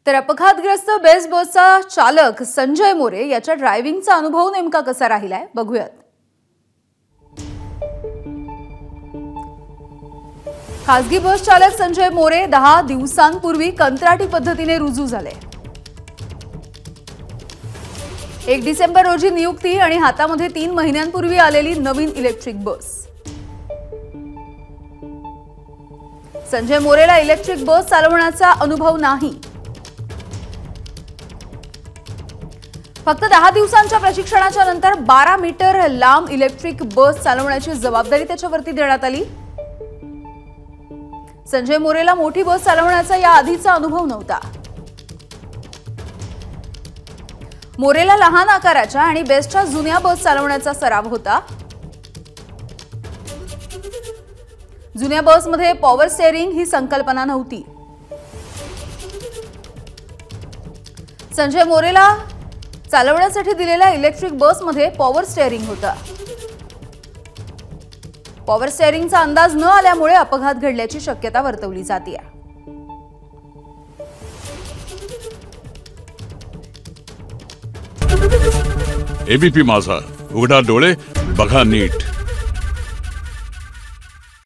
तर अपघातग्रस्त बेस्ट बसचा चालक संजय मोरे याच्या ड्रायव्हिंगचा अनुभव नेमका कसा राहिलाय बघूयात। खासगी बस चालक संजय मोरे 10 दिवसांपूर्वी कंत्राटी पद्धतीने रुजू झाले। 1 डिसेंबर रोजी नियुक्ती आणि हातामध्ये 3 महिन्यांपूर्वी आलेली नवीन इलेक्ट्रिक बस। संजय मोरेला इलेक्ट्रिक बस चालवण्याचा अनुभव नाही। फक्त 10 दिवसांच्या प्रशिक्षणाच्या नंतर 12 मीटर लांब इलेक्ट्रिक बस चालवण्याची जबाबदारी त्याच्यावरती देण्यात आली। संजय मोरेला मोठी बस चालवण्याचा या आधीचा अनुभव नव्हता। मोरेला लहान आकाराच्या आणि बेस्टच्या जुन्या बस चालवण्याचा सराव होता। जुन्या बसमध्ये पॉवर स्टीअरिंग ही संकल्पना नव्हती। संजय मोरेला चालवण्यासाठी दिलेल्या इलेक्ट्रिक बसमध्ये पॉवर स्टीअरिंग होता। पॉवर स्टीअरिंगचा अंदाज न आल्यामुळे अपघात घडल्याची शक्यता वर्तवली जाते। एबीपी माझा, उघडा डोळे बघा नीट।